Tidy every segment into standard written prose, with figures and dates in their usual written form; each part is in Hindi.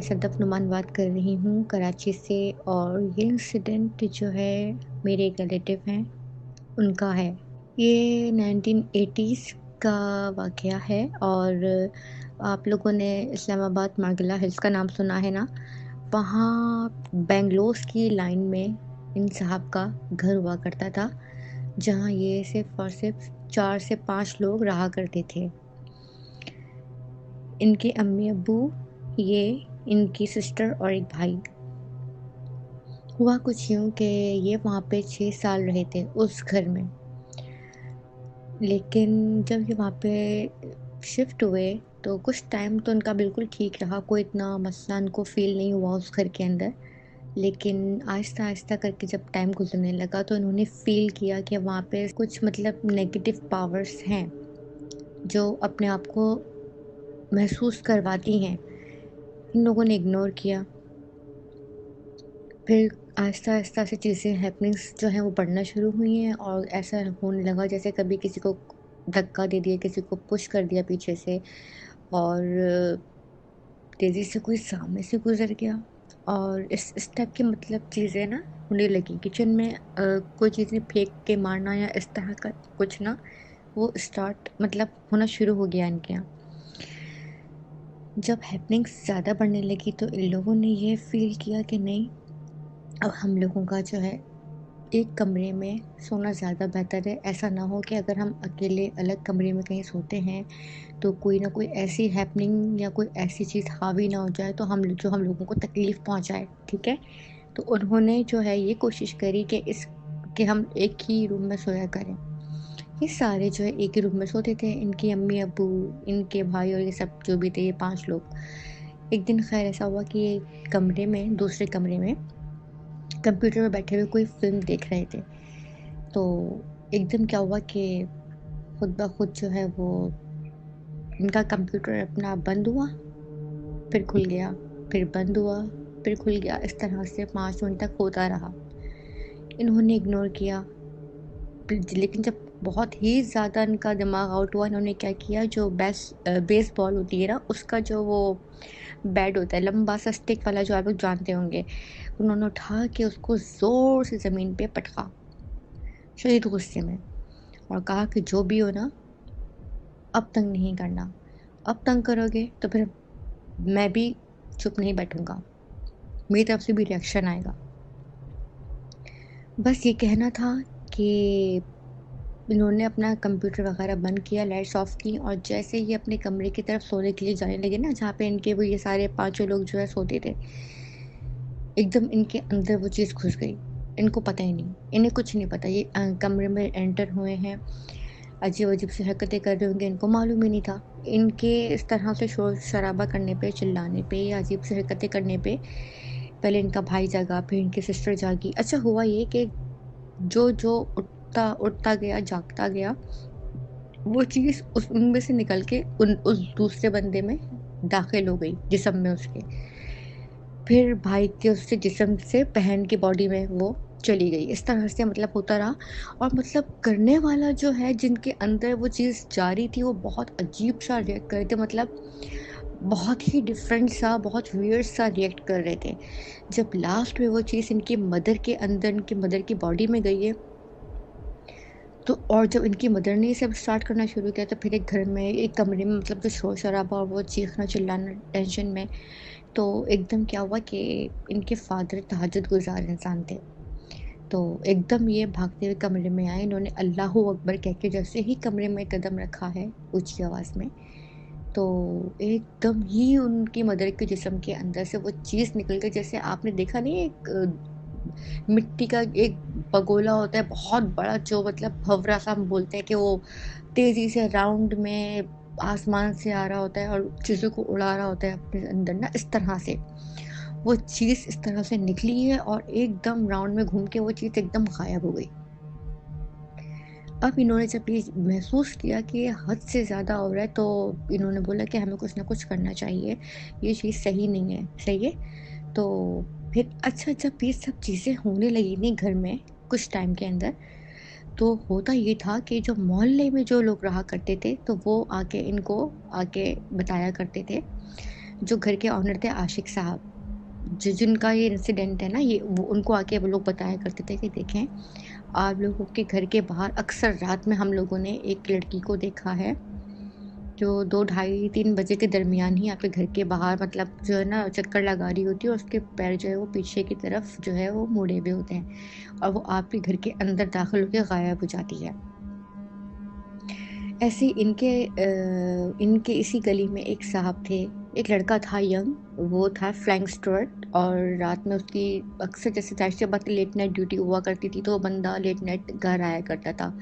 सदफ़ नुमान बात कर रही हूँ कराची से। और ये इंसिडेंट जो है मेरे एक रिलेटिव हैं उनका है। ये 1980s का वाक़या है। और आप लोगों ने इस्लामाबाद मार्गिला हिल्स का नाम सुना है ना? वहाँ बेंगलोस की लाइन में इन साहब का घर हुआ करता था, जहाँ ये सिर्फ़ और सिर्फ़ 4 से 5 लोग रहा करते थे। इनके अम्मी-अब्बू, ये, इनकी सिस्टर और एक भाई। हुआ कुछ यूँ कि ये वहाँ पे 6 साल रहे थे उस घर में। लेकिन जब ये वहाँ पे शिफ्ट हुए तो कुछ टाइम तो उनका बिल्कुल ठीक रहा, कोई इतना मसला उनको फ़ील नहीं हुआ उस घर के अंदर। लेकिन आहिस्ता-आहिस्ता करके जब टाइम गुज़रने लगा तो इन्होंने फ़ील किया कि वहाँ पे कुछ मतलब नेगेटिव पावर्स हैं, जो अपने आप को महसूस करवाती हैं। इन लोगों ने इग्नोर किया। फिर आहिस्ता-आहिस्ता से चीज़ें हैपनिंग्स जो हैं वो बढ़ना शुरू हुई हैं और ऐसा होने लगा जैसे कभी किसी को धक्का दे दिया, किसी को पुश कर दिया पीछे से, और तेज़ी से कोई सामने से गुज़र गया। और इस टाइप की मतलब चीज़ें ना होने लगी। किचन में कोई चीज़ें फेंक के मारना या इस तरह का कुछ ना, वो स्टार्ट मतलब होना शुरू हो गया इनके यहाँ। जब हैपनिंग्स ज़्यादा बढ़ने लगी तो इन लोगों ने ये फ़ील किया कि नहीं, अब हम लोगों का जो है एक कमरे में सोना ज़्यादा बेहतर है। ऐसा ना हो कि अगर हम अकेले अलग कमरे में कहीं सोते हैं तो कोई ना कोई ऐसी हैपनिंग या कोई ऐसी चीज़ हावी ना हो जाए तो हम लोगों को तकलीफ़ पहुंचाए। ठीक है? तो उन्होंने जो है ये कोशिश करी कि हम एक ही रूम में सोया करें। ये सारे जो है एक ही रूम में सोते थे, इनकी अम्मी अब्बू, इनके भाई और ये सब जो भी थे, ये 5 लोग। एक दिन खैर ऐसा हुआ कि ये दूसरे कमरे में कंप्यूटर में बैठे हुए कोई फ़िल्म देख रहे थे। तो एकदम क्या हुआ कि खुद ब खुद जो है वो इनका कंप्यूटर अपना बंद हुआ, फिर खुल गया, फिर बंद हुआ, फिर खुल गया। इस तरह से 5 मिनट तक होता रहा। इन्होंने इग्नोर किया। लेकिन जब बहुत ही ज़्यादा इनका दिमाग आउट हुआ, इन्होंने क्या किया, जो बेसबॉल होती है ना, उसका जो वो बैट होता है लंबा सा स्टिक वाला, जो आप लोग जानते होंगे, उन्होंने उठा के उसको ज़ोर से ज़मीन पे पटका, शदीद गुस्से में, और कहा कि जो भी हो ना, अब तंग नहीं करना। अब तंग करोगे तो फिर मैं भी चुप नहीं बैठूँगा, मेरी तरफ से भी रिएक्शन आएगा। बस ये कहना था कि इन्होंने अपना कंप्यूटर वगैरह बंद किया, लाइट्स ऑफ की, और जैसे ही अपने कमरे की तरफ सोने के लिए जाने लगे ना, जहाँ पे इनके वो ये सारे पाँचों लोग जो है सोते थे, एकदम इनके अंदर वो चीज़ घुस गई। इनको पता ही नहीं, इन्हें कुछ नहीं पता। ये कमरे में एंटर हुए हैं, अजीब-अजीब सी हरकतें कर रहे होंगे, इनको मालूम ही नहीं था। इनके इस तरह से शोर-शराबा करने पे, चिल्लाने पे या अजीब सी हरकतें करने पे पहले इनका भाई जागा, फिर इनकी सिस्टर जागी। अच्छा, हुआ ये कि जो उठता उठता गया, जागता गया, वो चीज़ उस उनमें से निकल के उस दूसरे बंदे में दाखिल हो गई, जिस्म में उसके। फिर भाई के उससे जिस्म से बहन की बॉडी में वो चली गई। इस तरह से मतलब होता रहा। और मतलब करने वाला जो है, जिनके अंदर वो चीज़ जारी थी, वो बहुत अजीब-सा रिएक्ट कर रहे थे। मतलब बहुत ही डिफरेंट सा, बहुत वियर्ड सा रिएक्ट कर रहे थे। जब लास्ट में वो चीज़ इनकी मदर के अंदर, इनकी मदर की बॉडी में गई है, तो और जब इनकी मदर ने ये सब स्टार्ट करना शुरू किया, तो फिर एक घर में, एक कमरे में, मतलब जो शोर-शराबा और वो चीखना-चिल्लाना टेंशन में, तो एकदम क्या हुआ कि इनके फादर तहज्जुद गुज़ार इंसान थे। तो एकदम ये भागते हुए कमरे में आए। इन्होंने अल्लाहू अकबर कह के जैसे ही कमरे में कदम रखा है ऊँची आवाज़ में, तो एकदम ही उनकी मदर के जिस्म के अंदर से वो चीज़ निकल गई। जैसे आपने देखा नहीं, एक मिट्टी का एक बगोला होता है बहुत बड़ा, जो मतलब भँवरा सा हम बोलते हैं, कि वो तेज़ी से राउंड में आसमान से आ रहा होता है और चीज़ों को उड़ा रहा होता है अपने अंदर ना, इस तरह से। वो चीज़ इस तरह से निकली है और एकदम राउंड में घूम के वो चीज़ एकदम गायब हो गई। अब इन्होंने जब ये महसूस किया कि ये हद से ज़्यादा हो रहा है, तो इन्होंने बोला कि हमें कुछ ना कुछ करना चाहिए, ये चीज़ सही नहीं है, सही है? तो फिर अच्छा, जब ये सब चीज़ें होने लगी थी घर में कुछ टाइम के अंदर, तो होता ये था कि जो मोहल्ले में जो लोग रहा करते थे, तो वो आके इनको आके बताया करते थे। जो घर के ऑनर थे आशिक साहब, जिनका ये इंसिडेंट है ना, ये वो उनको आके वो लोग बताया करते थे कि देखें, आप लोगों के घर के बाहर अक्सर रात में हम लोगों ने एक लड़की को देखा है, जो 2 ढाई 3 बजे के दरमियान ही आपके घर के बाहर मतलब जो है ना चक्कर लगा रही होती है, और उसके पैर जो है वो पीछे की तरफ जो है वो मुड़े हुए होते हैं, और वो आपके घर के अंदर दाखिल होकर गायब हो जाती है। ऐसे ही इनके इसी गली में एक साहब थे, एक लड़का था यंग, वो था फ्लैंक स्टुअर्ट, और रात में उसकी अक्सर जैसे ज़ाहिर-सी बात है लेट नाइट ड्यूटी हुआ करती थी, तो वो बंदा लेट नाइट घर आया करता था।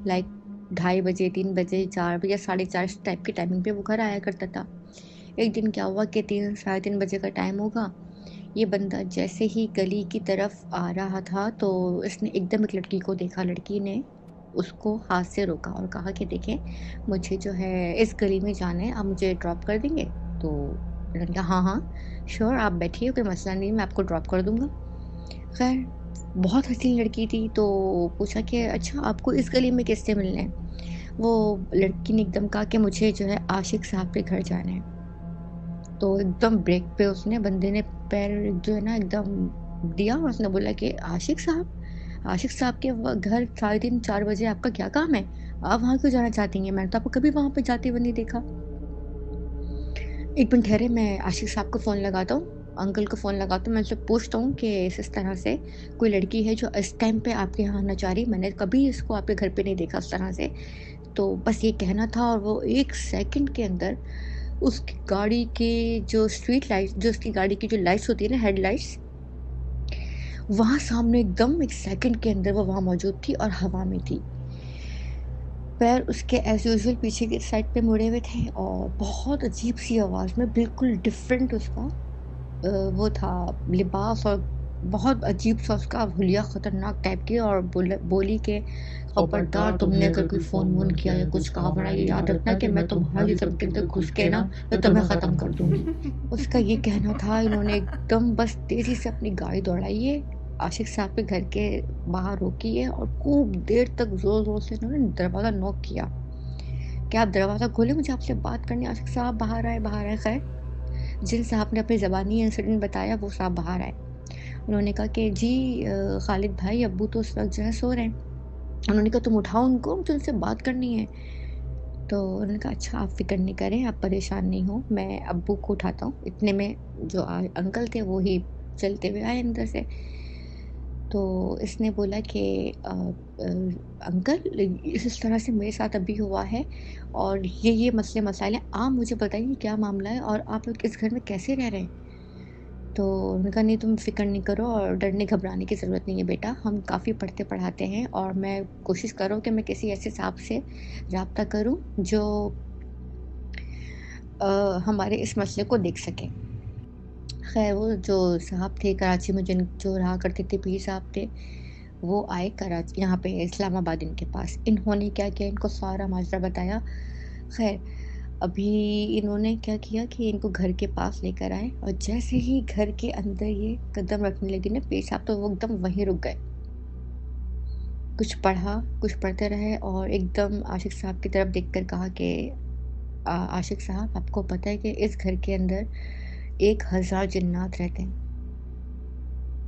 लाइक ढाई बजे, 3 बजे, 4 बजे, साढ़े 4 इस टाइप की टाइमिंग पे वो घर आया करता था। एक दिन क्या हुआ कि 3 साढ़े 3 बजे का टाइम होगा, ये बंदा जैसे ही गली की तरफ आ रहा था, तो इसने एकदम एक लड़की को देखा। लड़की ने उसको हाथ से रोका और कहा कि देखें, मुझे जो है इस गली में जाना है, आप मुझे ड्रॉप कर देंगे? तो मैंने कहा हाँ हाँ श्योर, आप बैठिए, कोई मसला नहीं, मैं आपको ड्रॉप कर दूंगा। खैर, बहुत हसीन लड़की थी, तो पूछा कि अच्छा आपको इस गली में किससे मिलना है? वो लड़की ने एकदम कहा कि मुझे जो है आशिक साहब के घर जाना है। तो एकदम ब्रेक पे उसने बंदे ने पैर जो है ना एकदम दिया, और उसने बोला कि आशिक साहब के घर साढ़े 3 4 बजे आपका क्या काम है? आप वहाँ क्यों जाना चाहती हैं? मैंने तो आपको कभी वहाँ पे जाते हुए नहीं देखा। एक मिनट ठहरे, मैं आशिक साहब को फ़ोन लगाता हूँ, अंकल को फ़ोन लगाता हूँ, मैं उनसे पूछता हूँ कि इस तरह से कोई लड़की है जो इस टाइम पे आपके यहाँ आना चाह रही, मैंने कभी इसको आपके घर पे नहीं देखा उस तरह से। तो बस ये कहना था, और वो 1 सेकंड के अंदर उसकी गाड़ी के जो स्ट्रीट लाइट, जो उसकी गाड़ी की जो लाइट्स होती है ना, हेडलाइट्स, वहाँ सामने एकदम 1 सेकंड के अंदर वो वहाँ मौजूद थी और हवा में थी। पैर उसके एज़ यूजुअल पीछे की साइड पे मुड़े हुए थे, और बहुत अजीब-सी आवाज़ में बिल्कुल डिफरेंट उसका वो था लिबास, और बहुत अजीब-सा उसका हुलिया खतरनाक टाइप की, और बोली कि खबरदार तुमने अगर कोई फ़ोन-वोन किया या कुछ कहा, वरना ये याद रखना कि मैं तुम्हारी ज़मीन के अंदर घुस के ना मैं तुम्हें ख़त्म कर दूँगी। उसका ये कहना था। इन्होंने एकदम बस तेज़ी से अपनी गाड़ी दौड़ाई है, आशिक साहब के घर के बाहर रोकी है, और खूब देर तक ज़ोर-ज़ोर से इन्होंने दरवाज़ा नॉक किया कि आप दरवाज़ा खोलें, मुझे आपसे बात करनी है। आशिक साहब बाहर आए, बाहर आए। खैर, जिन साहब ने अपनी ज़बानी इंसिडेंट बताया वो साहब बाहर आए। उन्होंने कहा कि जी खालिद भाई, अब्बू तो उस वक़्त जो है सो रहे हैं। उन्होंने कहा तुम उठाओ उनको, मुझे उनसे बात करनी है। तो उन्होंने कहा अच्छा आप फ़िक्र नहीं करें, आप परेशान नहीं हो, मैं अब्बू को उठाता हूँ। इतने में जो अंकल थे वो ही चलते हुए आए अंदर से। तो इसने बोला कि अंकल, इस तरह से मेरे साथ अभी हुआ है, और ये मसले मसाइल हैं, आप मुझे बताइए क्या मामला है, और आप लोग इस घर में कैसे रह रहे हैं? तो उन्होंने कहा नहीं, तुम फ़िक्र नहीं करो, और डरने घबराने की ज़रूरत नहीं है बेटा, हम काफ़ी पढ़ते पढ़ाते हैं, और मैं कोशिश कर रहा हूँ कि मैं किसी ऐसे साहब से राब्ता करूँ जो हमारे इस मसले को देख सके। ख़ैर, वो जो साहब थे कराची में, जो रहा करते थे, पीर साहब थे, वो आए कराची, यहाँ पे इस्लामाबाद इनके पास। इन्होंने क्या किया, इनको सारा माजरा बताया। ख़ैर, अभी इन्होंने क्या किया कि इनको घर के पास लेकर आए, और जैसे ही घर के अंदर ये कदम रखने लगे ना पीर साहब, तो वो एकदम वहीं रुक गए। कुछ पढ़ा, कुछ पढ़ते रहे, और एकदम आशिक साहब की तरफ देखकर कहा कि आशिक साहब, आपको पता है कि इस घर के अंदर 1000 जिन्नात रहते हैं,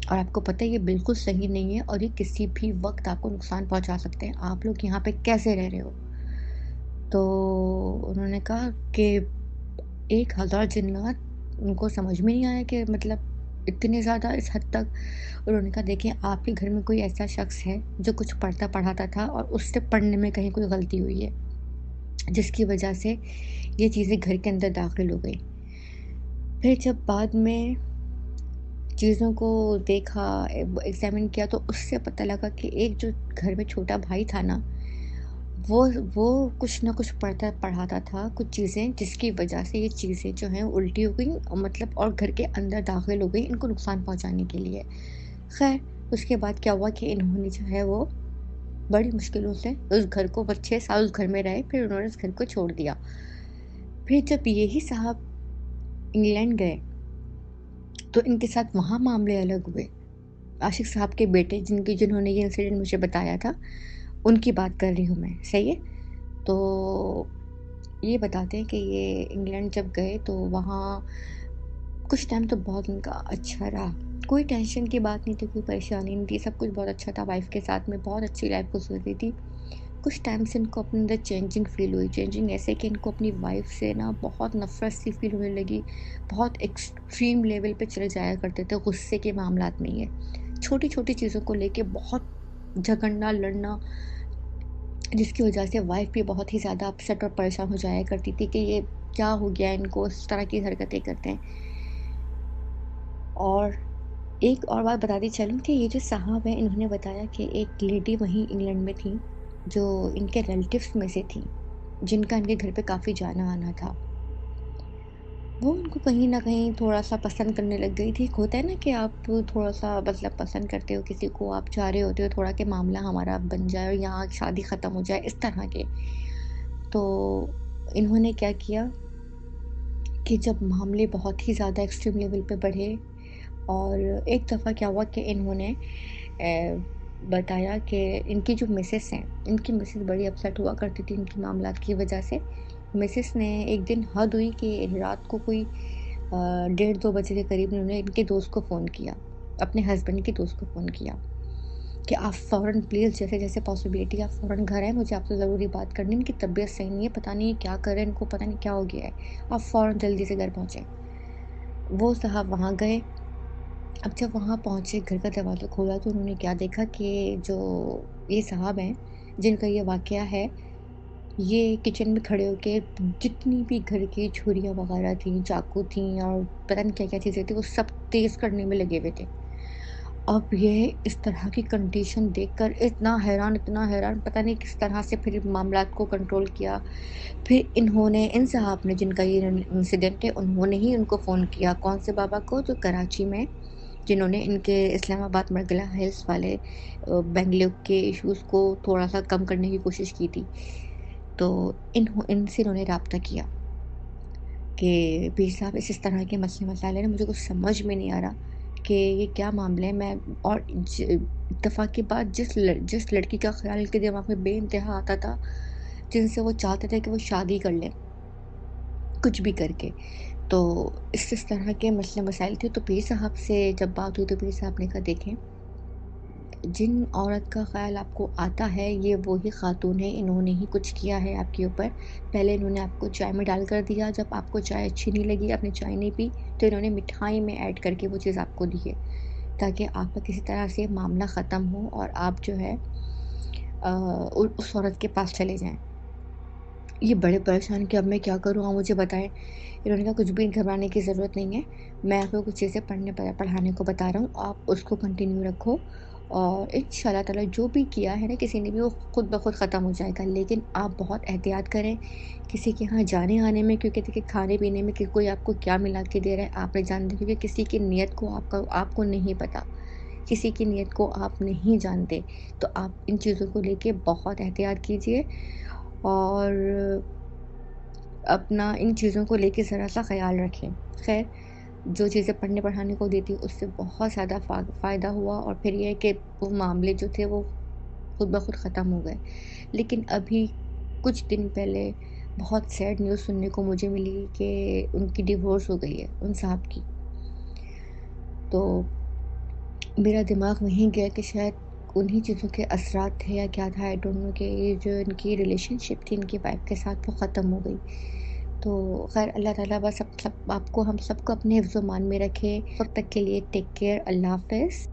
और आपको पता है ये बिल्कुल सही नहीं है, और ये किसी भी वक़्त आपको नुकसान पहुँचा सकते हैं। आप लोग यहाँ पे कैसे रह रहे हो? तो उन्होंने कहा कि 1000 जिन्नात, उनको समझ में नहीं आया कि मतलब इतने ज़्यादा इस हद तक। उन्होंने कहा देखिए, आपके घर में कोई ऐसा शख्स है जो कुछ पढ़ता पढ़ाता था, और उससे पढ़ने में कहीं कोई गलती हुई है, जिसकी वजह से ये चीज़ें घर के अंदर दाखिल हो गई। फिर जब बाद में चीज़ों को देखा, एग्ज़ामिन किया, तो उससे पता लगा कि एक जो घर में छोटा भाई था ना, वो वो कुछ ना कुछ पढ़ता पढ़ाता था कुछ चीज़ें, जिसकी वजह से ये चीज़ें जो हैं उल्टी हो गई, और मतलब और घर के अंदर दाखिल हो गई इनको नुकसान पहुंचाने के लिए। खैर, उसके बाद क्या हुआ कि इन्होंने जो है वो बड़ी मुश्किलों से उस घर को, बस 6 साल उस घर में रहे, फिर उन्होंने उस घर को छोड़ दिया। फिर जब यही साहब इंग्लैंड गए, तो इनके साथ वहाँ मामले अलग हुए। आशिक साहब के बेटे, जिन्होंने ये इंसिडेंट मुझे बताया था, उनकी बात कर रही हूँ मैं, सही है? तो ये बताते हैं कि ये इंग्लैंड जब गए, तो वहाँ कुछ टाइम तो बहुत उनका अच्छा रहा। कोई टेंशन की बात नहीं थी, कोई परेशानी नहीं थी, सब कुछ बहुत अच्छा था वाइफ़ के साथ में, बहुत अच्छी लाइफ़ गुज़र रही थी। कुछ टाइम से इनको अपने अंदर चेंजिंग फ़ील हुई, चेंजिंग ऐसे कि इनको अपनी वाइफ़ से ना बहुत नफ़रत सी फ़ील होने लगी। बहुत एक्सट्रीम लेवल पे चले जाया करते थे गुस्से के मामलात में ये। छोटी-छोटी चीज़ों को लेके बहुत झगड़ना, लड़ना, जिसकी वजह से वाइफ़ भी बहुत ही ज़्यादा अपसेट और परेशान हो जाया करती थी कि ये क्या हो गया इनको, इस तरह की हरकतें करते हैं। और एक और बात बताती चलूँ कि ये जो साहब हैं, इन्होंने बताया कि एक लेडी वहीं इंग्लैंड में थी, जो इनके रिलेटिव्स में से थी, जिनका इनके घर पे काफ़ी जाना-आना था। वो उनको कहीं न कहीं थोड़ा-सा पसंद करने लग गई थी। एक होता है ना कि आप थोड़ा-सा मतलब पसंद करते हो किसी को, आप चाह रहे होते हो थोड़ा कि मामला हमारा बन जाए और यहाँ शादी ख़त्म हो जाए, इस तरह के। तो इन्होंने क्या किया कि जब मामले बहुत ही ज़्यादा एक्सट्रीम लेवल पे बढ़े और एक दफ़ा क्या हुआ कि इन्होंने बताया कि इनकी जो मिसेस हैं, इनकी मिसेस बड़ी अपसेट हुआ करती थी इनके मामलात की वजह से। मिसेस ने एक दिन हद हुई कि रात को कोई डेढ़ 2 बजे के करीब इन्होंने इनके दोस्त को फ़ोन किया, अपने हस्बैंड के दोस्त को फ़ोन किया कि आप फ़ौरन प्लीज़ जैसे-जैसे पॉसिबिलिटी आप फ़ौरन घर आएँ, मुझे आपसे ज़रूरी बात करनी है। इनकी तबीयत सही नहीं है, पता नहीं ये क्या कर रहे हैं, इनको पता नहीं क्या हो गया है। आप फ़ौरन जल्दी से घर पहुँचे। वो साहब वहाँ गए। अब जब वहाँ पहुँचे, घर का दरवाज़ा खोला तो उन्होंने क्या देखा कि जो ये साहब हैं, जिनका ये वाक़या है, ये किचन में खड़े होके जितनी भी घर की छुरियाँ वग़ैरह थीं, चाकू थीं और पता नहीं क्या-क्या चीज़ें थी, वो सब तेज़ करने में लगे हुए थे। अब ये इस तरह की कंडीशन देखकर इतना हैरान, पता नहीं किस तरह से फिर मामलात को कंट्रोल किया। फिर इन्होंने इन साहब ने जिनका ये इंसिडेंट है, उन्होंने ही उनको फ़ोन किया, कौन से बाबा को? जो कराची में जिन्होंने इनके इस्लामाबाद मरगला हिल्स वाले बेंगलुरु के इश्यूज़ को थोड़ा-सा कम करने की कोशिश की थी। तो इनसे इन्होंने राब्ता किया कि पीर साहब इस तरह के मसले मसाइल हैं ना, मुझे कुछ समझ में नहीं आ रहा कि ये क्या मामला है। मैं और इत्तेफ़ाक की बात, जिस लड़की का ख़्याल इनके दिमाग में बेइंतहा आता था, जिनसे वो चाहते थे कि वो शादी कर लें, कुछ भी करके। तो इस तरह के मसले मसाइल थे, तो पीर साहब से जब बात हुई तो पीर साहब ने कहा देखें, जिन औरत का ख़्याल आपको आता है, ये वो ही ख़ातून है, इन्होंने ही कुछ किया है आपके ऊपर। पहले इन्होंने आपको चाय में डाल कर दिया, जब आपको चाय अच्छी नहीं लगी, आपने चाय नहीं पी, तो इन्होंने मिठाई में ऐड करके वो चीज़ आपको दी है, ताकि आपका किसी तरह से मामला ख़त्म हो और आप जो है उस औरत के पास चले जाएँ। ये बड़े परेशान कि अब मैं क्या करूँ? आप मुझे बताएँ। इन्होंने कहा कुछ भी घबराने की ज़रूरत नहीं है। मैं आपको कुछ चीज़ें पढ़ाने को बता रहा हूँ, आप उसको कंटिन्यू रखो और इंशाअल्लाह ताला जो भी किया है ना किसी ने भी, वो खुद ब खुद ख़त्म हो जाएगा। लेकिन आप बहुत एहतियात करें किसी के यहाँ जाने-आने में, क्योंकि देखिए खाने-पीने में कि कोई आपको क्या मिला के दे रहा है आप नहीं जानते, क्योंकि किसी की नीयत को आपको नहीं पता। किसी की नीयत को आप नहीं जानते। तो आप इन चीज़ों को लेके बहुत एहतियात कीजिए और अपना इन चीज़ों को लेके ज़रा-सा ख़्याल रखें। ख़ैर, जो चीज़ें पढ़ने-पढ़ाने को दी थी उससे बहुत ज़्यादा फ़ायदा हुआ और फिर ये है कि वो मामले जो थे वो खुद ब खुद ख़त्म हो गए। लेकिन अभी कुछ दिन पहले बहुत सैड न्यूज़ सुनने को मुझे मिली कि उनकी डिवोर्स हो गई है, उन साहब की। तो मेरा दिमाग वहीं गया कि शायद उन्हीं चीज़ों के असरात थे या क्या था, आई डोंट नो, कि ये जो इनकी रिलेशनशिप थी इनकी वाइफ़ के साथ वो ख़त्म हो गई। तो ख़ैर अल्लाह ताला बस सब सब आपको हम सबको अपने हिफ्ज़-ओ-मान में रखे। वक़्त तक के लिए टेक केयर, अल्लाह हाफ़िज़।